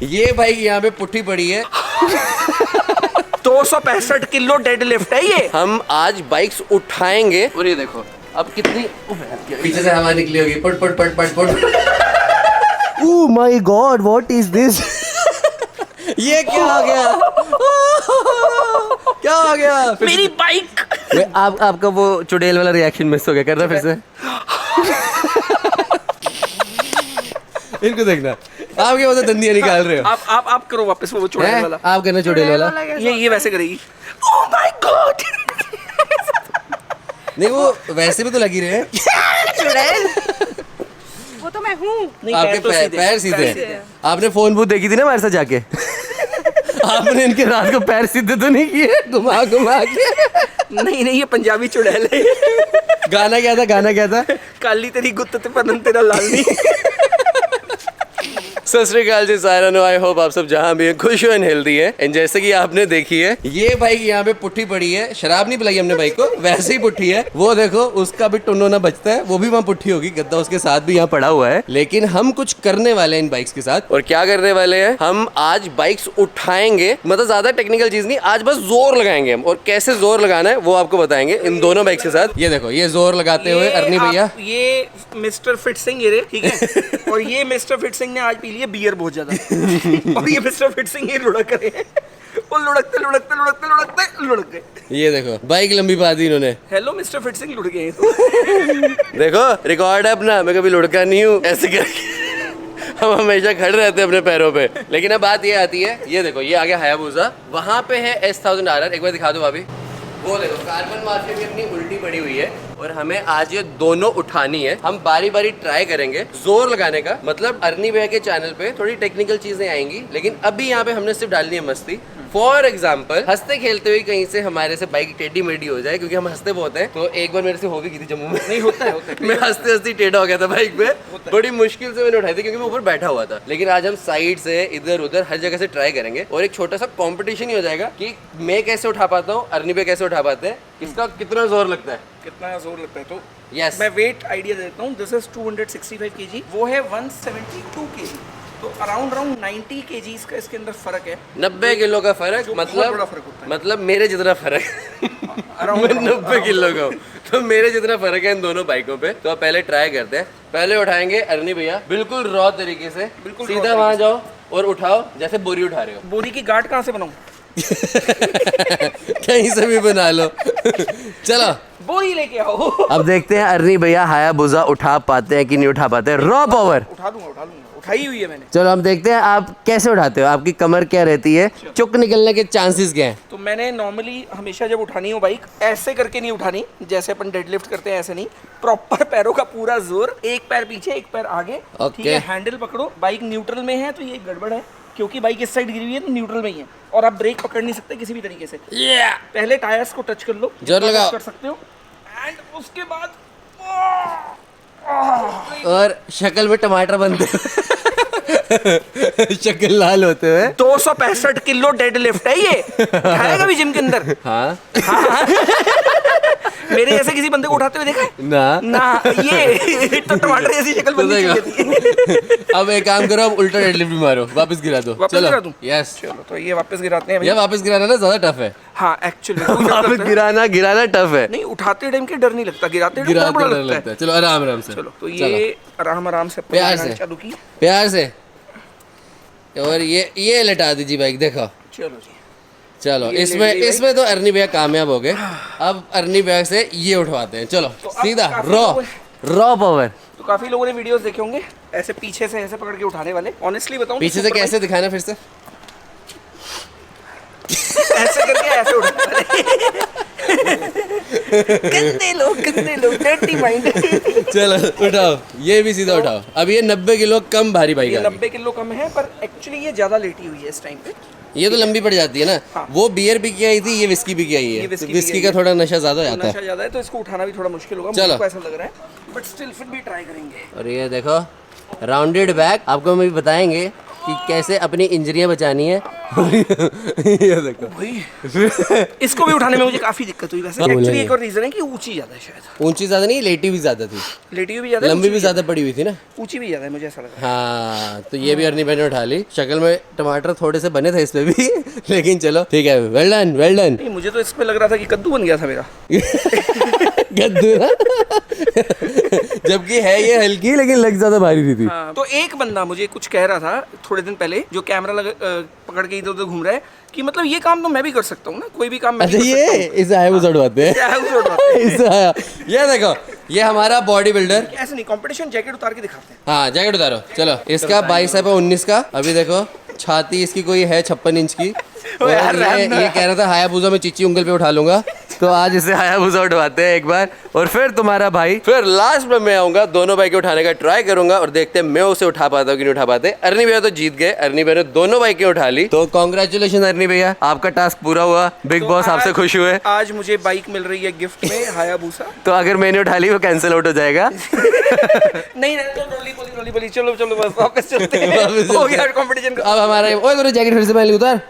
ये भाई यहाँ पे पुट्ठी पड़ी है 265 किलो डेड लिफ्ट है ये। हम आज बाइक्स उठाएंगे और ये देखो अब कितनी पीछे से हवा निकली होगी पट पट पट पट पट। Oh my God what is this. ये क्या आ गया क्या आ गया मेरी बाइक। आपका वो चुड़ैल वाला रिएक्शन मिस हो गया करना फिर से। इनको देखना आप क्या मतलब दंदियां निकाल रहे हो। आप करो वापस वो चुड़ैल वाला। आप करना चुड़ैल वाला। ये वैसे करेगी। Oh my God. नहीं वो वैसे भी तो लगी रहे हैं। चुड़ैल वो तो मैं हूँ। आपके पैर सीधे हैं। आपने फोन बूथ देखी थी ना हमारे साथ जाके। आपने इनके रात को पैर सीधे तो नहीं किए घुमा घुमा के। नहीं ये पंजाबी चुड़ैल है। गाना क्या था काली तेरी गुत्त ते पतन तेरा लाल नहीं। सत श्री अकाल जी सारा नो। आई होप आप सब जहाँ भी हैं खुश हो एंड हेल्दी है। एंड जैसे कि आपने देखी है ये बाइक यहाँ पे पुट्ठी पड़ी है। शराब नहीं पिलाई हमने बाइक को वैसे ही पुट्ठी है। वो देखो उसका भी टुन्नो ना बचता है वो भी वहाँ पुट्ठी होगी। गद्दा उसके साथ भी यहाँ पड़ा हुआ है। लेकिन हम कुछ करने वाले हैं इन बाइक्स के साथ। और क्या करने वाले हैं हम आज बाइक्स उठाएंगे। मतलब ज्यादा टेक्निकल चीज नहीं आज बस जोर लगाएंगे हम। और कैसे जोर लगाना है वो आपको बताएंगे इन दोनों बाइक के साथ। ये देखो ये जोर लगाते हुए अरनी भैया। ये मिस्टर फिट सिंह ये ठीक है। और ये मिस्टर फिट सिंह ने आज पी लिया बियर बहुत ज्यादा। और ये मिस्टर फिट सिंह ये लुढ़क रहे हैं। वो लुढ़क गए। ये देखो बाइक लंबी पा दी इन्होंने। हेलो मिस्टर फिट सिंह लुढ़ गए। देखो रिकॉर्ड है अपना। मैं कभी लुढ़का नहीं हूँ ऐसे करके। हम हमेशा खड़े रहते हैं अपने पैरों पे। लेकिन अब बात ये आती है ये देखो ये आ गया हायाबुसा। वहाँ पे है S1000 RR। एक बार दिखा दो भाभी। वो देखो कार्बन माफिया भी अपनी उल्टी पड़ी हुई है। और हमें आज ये दोनों उठानी है। हम बारी बारी ट्राई करेंगे जोर लगाने का। मतलब अरनी भैया के चैनल पे थोड़ी टेक्निकल चीजें आएंगी। लेकिन अभी यहाँ पे हमने सिर्फ डालनी है मस्ती। फॉर एग्जाम्पल हंसते खेलते हुए कहीं से हमारे से बाइक टेढ़ी मेढ़ी हो जाए क्योंकि हम हंसते बहुत हैं। तो एक बार मेरे से हो भी की थी जम्मू में। नहीं होता है मैं हंसते हंसते टेढ़ा हो गया था बाइक पे। बड़ी मुश्किल से मैंने उठाई थी क्योंकि मैं ऊपर बैठा हुआ था। लेकिन आज हम साइड से इधर उधर हर जगह से ट्राई करेंगे। और एक छोटा सा कॉम्पिटिशन ही हो जाएगा कि मैं कैसे उठा पाता हूँ अरनी भैया कैसे उठा पाते हैं। इसका कितना जोर लगता है कितना जोर लगता है। तो यस मैं वेट आइडिया देता हूँ। This is 265 kg। वो है 172 kg। तो अराउंड 90 kgs का इसके अंदर फर्क है। 90 किलो का फर्क मतलब मेरे जितना फर्क। मैं 90 किलो का हूँ तो मेरे जितना फर्क है इन दोनों बाइकों पे। तो आप पहले ट्राई करते हैं। पहले उठाएंगे अरनी भैया बिल्कुल रॉ तरीके से। बिल्कुल सीधा वहां जाओ और उठाओ जैसे बोरी उठा रहे हो। बोरी की गांठ कहाँ से बनाऊं? कहीं से भी बना लो। चलो बोरी लेके आओ। अब देखते हैं अरनी भैया हायाबुसा उठा पाते हैं कि नहीं उठा पाते हैं। रॉ पावर उठा दूंगा उठाई हुई है मैंने। चलो हम देखते हैं आप कैसे उठाते हो। आपकी कमर क्या रहती है चुक निकलने के चांसेस क्या हैं? तो मैंने नॉर्मली हमेशा जब उठानी हो बाइक ऐसे करके नहीं उठानी जैसे अपन डेडलिफ्ट करते हैं। ऐसे नहीं प्रॉपर पैरों का पूरा जोर। एक पैर पीछे एक पैर आगे। ठीक है हैंडल पकड़ो। बाइक न्यूट्रल में है तो ये गड़बड़ है क्योंकि बाइक इस साइड गिरी हुई है तो न्यूट्रल में ही है। और आप ब्रेक पकड़ नहीं सकते किसी भी तरीके से। पहले टायर्स को टच कर लो जोर लगाओ कर सकते हो। एंड उसके बाद और शक्ल में टमाटर बनते शक्ल लाल होते हुए। 265 किलो डेड लिफ्ट है ये। खाएगा भी जिम के अंदर। हाँ मेरे जैसे किसी बंदे को उठाते हुए देखा है? ना ये तो टमाटर जैसी शक्ल बननी चाहिए थी। अब एक काम करो अब उल्टा डेडलिफ्ट भी मारो वापस गिरा दो। वापस गिरा दूं? यस चलो तो ये वापस गिराते हैं। ये वापस गिराना ना ज्यादा टफ है। हाँ एक्चुअली वापस गिराना टफ है। नहीं उठाते टाइम के डर नहीं लगता गिराते टाइम बड़ा लगता है। चलो आराम से। चलो तो ये आराम से प्यार से चालू की प्यार से। और ये लटा दीजिए बाइक देखो। चलो जी चलो इसमें तो अरनी भैया कामयाब हो गए। अब अरनी भैया से ये उठवाते हैं। चलो तो सीधा रॉ पावर। तो काफी लोगों ने वीडियोस देखे होंगे ऐसे पीछे से ऐसे पकड़ के उठाने वाले। ऑनेस्टली बताऊं पीछे से कैसे दिखाना फिर से? ऐसे करके ऐसे उठाने वाले। गंदे लोग डर्टी माइंड। चलो उठाओ ये भी सीधा उठाओ। अब ये 90 किलो कम भारी बाइक है। 90 किलो कम है पर एक्चुअली ये ज्यादा लेटी हुई है इस टाइम पे। ये तो लंबी पड़ जाती है ना। हाँ। वो बियर भी की आई थी ये विस्की भी की आई है। तो विस्की का थोड़ा नशा ज्यादा हो जाता है। नशा ज्यादा है तो इसको उठाना भी थोड़ा मुश्किल होगा। चलो मुझको ऐसा लग रहा है बट स्टिल फिर भी ट्राई करेंगे। और ये देखो राउंडेड बैक आपको हम भी बताएंगे कि कैसे अपनी इंजरियां बचानी है। ये देखो भाई इसको भी उठाने में मुझे काफी दिक्कत हुई वैसे। एक्चुअली एक और रीजन है कि ऊंची ज्यादा है शायद। ऊंची ज्यादा नहीं, लेटी भी ज्यादा थी, लेटी हुई भी ज्यादा है, लंबी ऊंची भी ज्यादा पड़ी हुई थी ना। ऊंची भी ज्यादा है मुझे ऐसा लगा। हाँ तो ये भी अर्नी भाई ने उठा ली। शक्ल में टमाटर थोड़े से बने थे इस पे भी लेकिन चलो ठीक है, वेल डन वेल डन। नहीं मुझे तो इसमें लग रहा था कि कद्दू बन गया था मेरा। गद्दू ना जबकि है ये हल्की लेकिन लग ज्यादा भारी रही थी। हाँ, तो एक बंदा मुझे कुछ कह रहा था थोड़े दिन पहले जो कैमरा पकड़ के इधर उधर घूम रहा है कि मतलब ये काम तो मैं भी कर सकता हूँ ना, कोई भी काम मैं अच्छा भी कर ये सकता हूँ। इसे आया वो उड़वाते हैं हायाबुसा उड़वाते हैं। इसे आया, ये देखो ये हमारा बॉडी बिल्डर। ऐसे नहीं, कंपटीशन जैकेट उतार के दिखाते हैं। हाँ जैकेट उतारो चलो। इसका 22 है 19 का। अभी देखो छाती इसकी कोई है 56 इंच की। और यार, ये कह रहा था हायाबुसा में चीची उंगल पे उठा लूंगा, तो आज इसे हायाबुसा उठवाते हैं एक बार। और फिर तुम्हारा भाई, फिर लास्ट में मैं आऊंगा, दोनों बाइक उठाने का ट्राई करूंगा और देखते हैं मैं उसे उठा पाता हूँ कि नहीं उठा पाते। अर्नी भैया तो जीत गए, अर्नी भैया ने दोनों बाइकें उठा ली, तो कॉन्ग्रेचुलेशन अर्नी भैया, आपका टास्क पूरा हुआ। बिग तो बॉस आपसे खुश हुए। आज मुझे बाइक मिल रही है गिफ्ट में हायाबुसा। तो अगर मैंने उठा ली वो कैंसिल आउट हो जाएगा। नहीं रोली पोली चलो चलो बस वापस चलते हैं। हो गया कंपटीशन का। अब हमारा ओए जैकेट फिर से पहन ली उतार।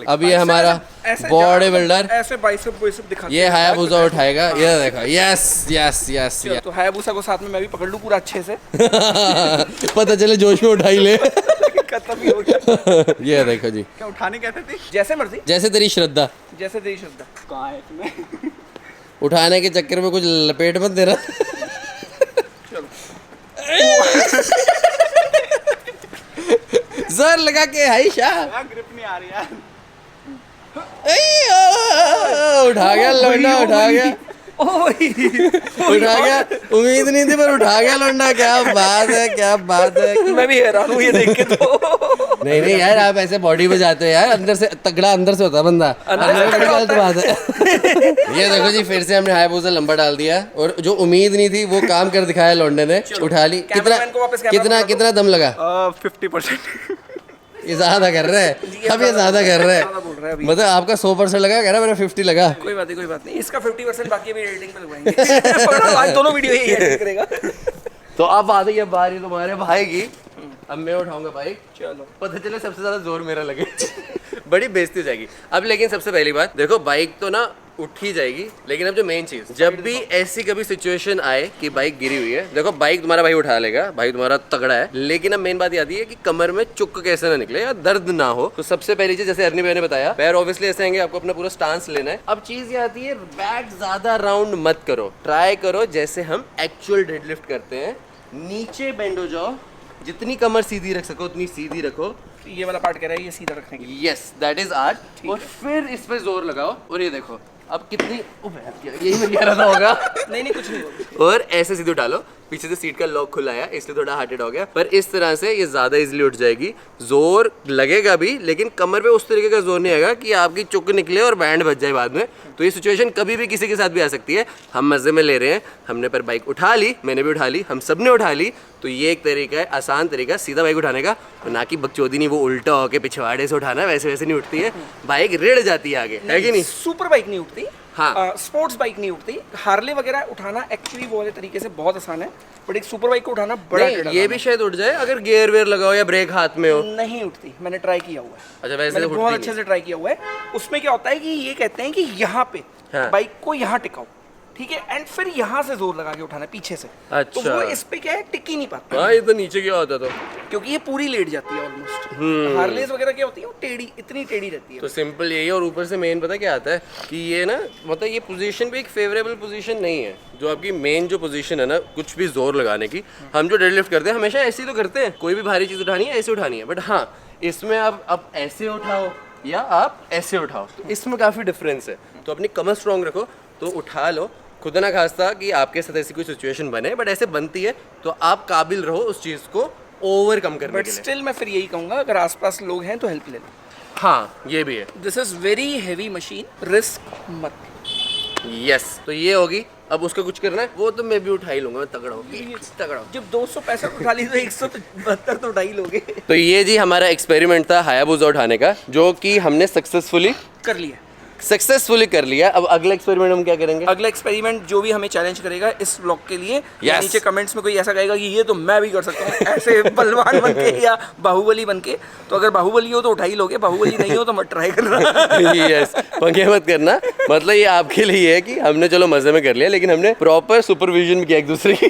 अब ये हमारा बॉडी बिल्डर ऐसे बाइसेप दिखा, ये हायाबुसा उठाएगा। ये देखो यस यस यस। तो हायाबुसा को साथ में मैं भी पकड़ लूं पूरा अच्छे से। पता चले जोश में उठा ही ले। खत्म ही हो गया। ये देखो जी, क्या उठाने कहते थे? जैसे मर्जी, जैसे तेरी श्रद्धा। जैसे तेरी श्रद्धा। कहाँ है इसमें? उठाने के चक्कर में कुछ लपेट मत दे रहा। जोर लगा के हाई शाह। ग्रिप नहीं आ रही यार। उठा गया लौंडा, उठा गया उठा गया। उम्मीद नहीं थी पर उठा गया लौंडा। क्या बात है, क्या बात है। मैं भी हैरान हूँ ये देख के। तो नहीं यार आप ऐसे बॉडी पे जाते हो यार, अंदर से तगड़ा अंदर से होता है बंदा। अंदर से गलत बात है। ये देखो जी फिर से हमने हायाबुसा लंबा डाल दिया और जो उम्मीद नहीं थी वो काम कर दिखाया लौंडे ने। उठा ली। कितना दम लगा? 50%। ये ज्यादा कर रहा है अब, ये ज्यादा कर रहा है। मतलब आपका 100% लगा, कह रहा मेरा 50 लगा। कोई बात नहीं। इसका 50% बाकी अभी एडिटिंग पे लगवाएंगे। आज दोनों वीडियो यही एडिट करेगा। तो अब आ गई है बारी तुम्हारे भाई की। अब मैं उठाऊंगा बाइक। चलो पता चले सबसे ज्यादा जोर मेरा लगे। बड़ी बेइज्जती हो जाएगी अब। लेकिन सबसे पहली बात देखो, बाइक तो ना उठ ही जाएगी, लेकिन अब जो मेन चीज, जब भी ऐसी कभी सिचुएशन आए कि बाइक गिरी हुई है, देखो बाइक तुम्हारा भाई उठा लेगा, भाई तुम्हारा तगड़ा है, लेकिन अब मेन बात आती है कि कमर में चुक कैसे ना निकले या दर्द ना हो। तो सबसे पहली चीज, जैसे अर्नी भाई ने बताया, पैर ऑब्वियसली ऐसे आएंगे, आपको अपना पूरा स्टांस लेना है। अब चीज ये आती है, बैक ज्यादा राउंड मत करो, ट्राई करो जैसे हम एक्चुअल डेडलिफ्ट करते हैं, नीचे बेंड हो जाओ, जितनी कमर सीधी रख सको उतनी सीधी रखो। ये वाला पार्ट कह रहा है ये सीधा रखने के लिए। Yes that is art. और फिर इस पे जोर लगाओ और ये देखो अब कितनी, यही मैं कह रहा था होगा। नहीं कुछ नहीं होगा। और ऐसे सीधे उठा लो, पीछे से सीट का लॉक खुला है इसलिए थोड़ा हार्टेड हो गया, पर इस तरह से ये ज्यादा इजीली उठ जाएगी। जोर लगेगा भी, लेकिन कमर पे उस तरीके का जोर नहीं आएगा कि आपकी चुक निकले और बैंड बच जाए बाद में। तो ये सिचुएशन कभी भी किसी के साथ भी आ सकती है। हम मजे में ले रहे हैं, हमने पर बाइक उठा ली, मैंने भी उठा ली, हम सब ने उठा ली। तो ये एक तरीका है, आसान तरीका सीधा बाइक उठाने का, और ना कि बकचोदी नहीं वो उल्टा होके पिछवाड़े से उठाना, वैसे नहीं उठती है बाइक, रेड़ जाती है आगे, है कि नहीं? सुपर बाइक नहीं उठती। हाँ। स्पोर्ट्स बाइक नहीं उठती। हार्ले वगैरह उठाना एक्चुअली वो वाले तरीके से बहुत आसान है, बट एक सुपर बाइक को उठाना बड़ा टेढ़ा ये भी शायद उठ जाए अगर गियर वेयर लगाओ या ब्रेक हाथ में हो। नहीं उठती, मैंने ट्राई किया हुआ है। अच्छा वैसे मैंने तो बहुत अच्छे से ट्राई किया हुआ है। उसमें क्या होता है कि ये कहते हैं कि यहाँ पे बाइक को यहाँ टिकाओ, ठीक है, एंड फिर यहाँ से जोर लगा के उठाना पीछे से। अच्छा। तो वो इस पे क्या है, टिक ही नहीं पाता। हाँ ये तो नीचे क्या होता, तो क्योंकि ये पूरी लेट जाती है ऑलमोस्ट। हार्लेस वगैरह क्या होती है, वो टेढ़ी, इतनी टेढ़ी रहती है। तो सिंपल यही है। और ऊपर से मेन पता क्या आता है कि ये ना, मतलब ये पोजीशन भी एक फेवरेबल पोजीशन नहीं है। जो आपकी मेन जो पोजीशन है ना कुछ भी जोर लगाने की, हम जो डेडलिफ्ट करते हैं हमेशा ऐसे ही तो करते हैं, कोई भी भारी चीज उठानी है ऐसे उठानी है, बट हाँ इसमें आप ऐसे उठाओ या आप ऐसे उठाओ, तो इसमें काफी डिफरेंस है। तो अपनी कमर स्ट्रॉन्ग रखो, तो उठा लो, खुदा ना खास्ता कि आपके साथ ऐसी कोई सिचुएशन बने, बट ऐसे बनती है तो आप काबिल रहो उस चीज को ओवरकम करने बट के लिए। स्टिल मैं फिर यही कहूँगा, अगर आसपास लोग हैं तो हेल्प ले लो। हाँ ये भी है। This is very heavy machine, risk मत। यस तो ये होगी। अब उसका कुछ करना है वो तो मैं भी उठा ही लूंगा, मैं तगड़ा हूँ, तगड़ा हूँ। जब 265 उठा ली तो 172 तो उठा ही लोगे। तो ये जी हमारा एक्सपेरिमेंट था हायाबुसा उठाने का, जो कि हमने सक्सेसफुली कर लिया। सक्सेसफुली कर लिया। अब अगला एक्सपेरिमेंट हम क्या करेंगे? अगला एक्सपेरिमेंट जो भी हमें चैलेंज करेगा इस व्लॉग के लिए, Yes. नीचे कमेंट्स में कोई ऐसा कहेगा कि ये तो मैं भी कर सकता हूँ ऐसे बलवान बन के या बाहुबली बन के, तो अगर बाहुबली हो तो उठा ही लोगे, बाहुबली नहीं हो तो मत ट्राई करना। यस, पंगे मत करना। मतलब ये आपके लिए है कि हमने चलो मजे में कर लिया, लेकिन हमने प्रॉपर सुपरविजन किया एक दूसरे की।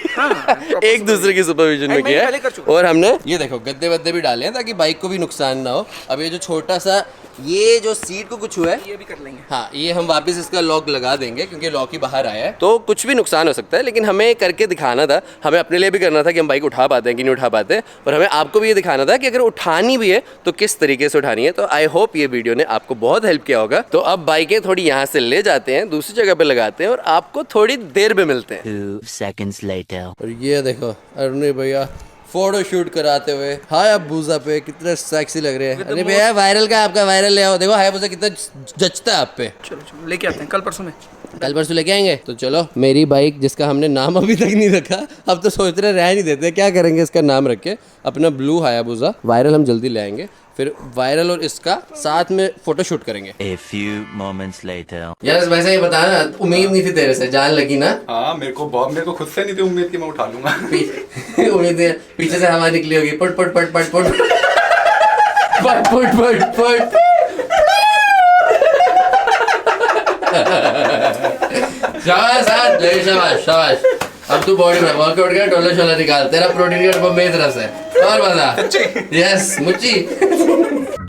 एक दूसरे की सुपरविजन में मैं किया पहले कर चुका और हमने ये देखो गद्दे वद्दे भी डाले हैं ताकि बाइक को भी नुकसान ना हो। अब ये जो छोटा सा ये जो सीट को कुछ हुआ है, ये भी कर लेंगे। हाँ, ये हम वापस इसका लॉक लगा देंगे क्योंकि लॉक ही बाहर आया है, तो कुछ भी नुकसान हो सकता है। लेकिन हमें करके दिखाना था, हमें अपने लिए भी करना था कि हम बाइक उठा पाते हैं कि नहीं उठा पाते, और हमें आपको भी ये दिखाना था कि अगर उठानी भी है तो किस तरीके से उठानी है। तो आई होप ये वीडियो ने आपको बहुत हेल्प किया होगा। तो अब बाइकें थोड़ी यहाँ से ले जाते हैं, दूसरी जगह पे लगाते हैं और आपको थोड़ी देर में मिलते हैं। 2 seconds later. और ये देखो अरुण भैया फोटो शूट कराते हुए हायाबुसा पे कितने सेक्सी लग रहे हैं। अरे भैया वायरल का आपका वायरल ले आओ, देखो हायाबुसा कितना जचता है आप पे। चलो चलो लेके आते हैं कल परसों में। कल परसों लेके आएंगे। तो चलो, मेरी बाइक जिसका हमने नाम अभी तक नहीं रखा, अब तो सोच रहे रह नहीं देते, क्या करेंगे इसका नाम रख के, अपना ब्लू हायाबुसा। वायरल हम जल्दी ले आएंगे, फिर वायरल और इसका साथ में फोटो शूट करेंगे। A few moments later. यार वैसे ये बता ना, उम्मीद नहीं थी तेरे से, जान लगी ना। हाँ मेरे को खुद से नहीं थी उम्मीद कि मैं उठा लूंगा। उम्मीद है पीछे से हवा निकली होगी, पट पट पट पट पट पट पट पट पट। शाबाश ले, शाबाश शाबाश। अब तू बॉडी में वर्कआउट कर, टोला शोला निकाल, तेरा प्रोटीन का डब्बा मेरी तरफ से। और बता। यस मुच्ची।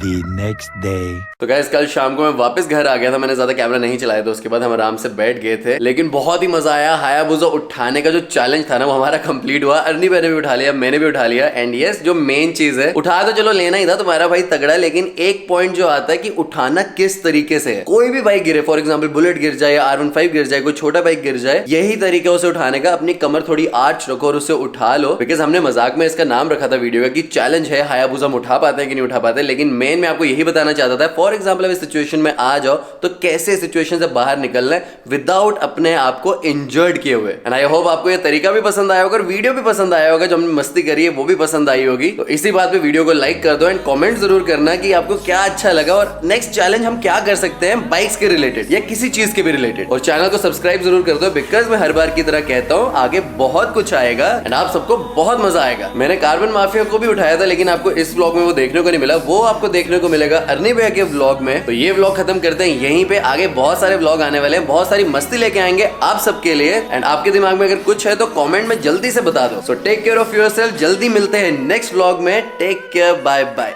The next day. तो गाइस कल शाम को मैं वापस घर आ गया था, मैंने ज्यादा कैमरा नहीं चलाया था, उसके बाद हम आराम से बैठ गए थे, लेकिन बहुत ही मजा आया। हायाबुसा उठाने का जो चैलेंज था ना वो हमारा कंप्लीट हुआ। अर्नी भाई ने भी उठा लिया, मैंने भी उठा लिया। एंड यस, जो मेन चीज है, उठा तो चलो लेना ही था, तुम्हारा भाई तगड़ा है, लेकिन एक पॉइंट जो आता है कि उठाना किस तरीके से है। कोई भी बाइक गिरे, फॉर एग्जाम्पल बुलेट गिर जाए या R15 गिर जाए, कोई छोटा बाइक गिर जाए, यही तरीका उसे उठाने का। अपनी कमर थोड़ी आर्च रखो और उसे उठा लो। बिकॉज हमने मजाक में इसका नाम रखा था वीडियो का कि चैलेंज है हायाबुसा हम उठा पाते हैं कि नहीं उठा पाते, लेकिन मेन में आपको यही बताना चाहता था। फॉर एग्जाम्पल अब इस सिचुएशन में आ जाओ तो कैसे सिचुएशन से बाहर निकलना है विदाउट अपने आप को इंजर्ड किए हुए। एंड आई होप आपको ये तरीका भी पसंद आया होगा और वीडियो भी पसंद आया होगा, जो हमने मस्ती करी है वो भी पसंद आई होगी। तो इसी बात पे वीडियो को लाइक कर दो एंड कमेंट जरूर करना कि आपको क्या अच्छा लगा और नेक्स्ट चैलेंज हम क्या कर सकते हैं बाइक्स के रिलेटेड या किसी चीज के भी रिलेटेड। और चैनल को सब्सक्राइब जरूर कर दो, बिकॉज मैं हर बार की तरह कहता हूँ आगे बहुत कुछ आएगा एंड आप सबको बहुत मजा आएगा। मैंने कार्बन माफिया को भी उठाया था, लेकिन आपको इस व्लॉग में वो देखने को नहीं मिला, वो आपको देखने को मिलेगा अर्नी भैया के व्लॉग में। तो ये व्लॉग खत्म करते हैं यहीं पे, आगे बहुत सारे व्लॉग आने वाले हैं, बहुत सारी मस्ती लेके आएंगे आप सबके लिए। एंड आपके दिमाग में अगर कुछ है तो कमेंट में जल्दी से बता दो। So take care of yourself, जल्दी मिलते हैं नेक्स्ट व्लॉग में। Take care, bye bye.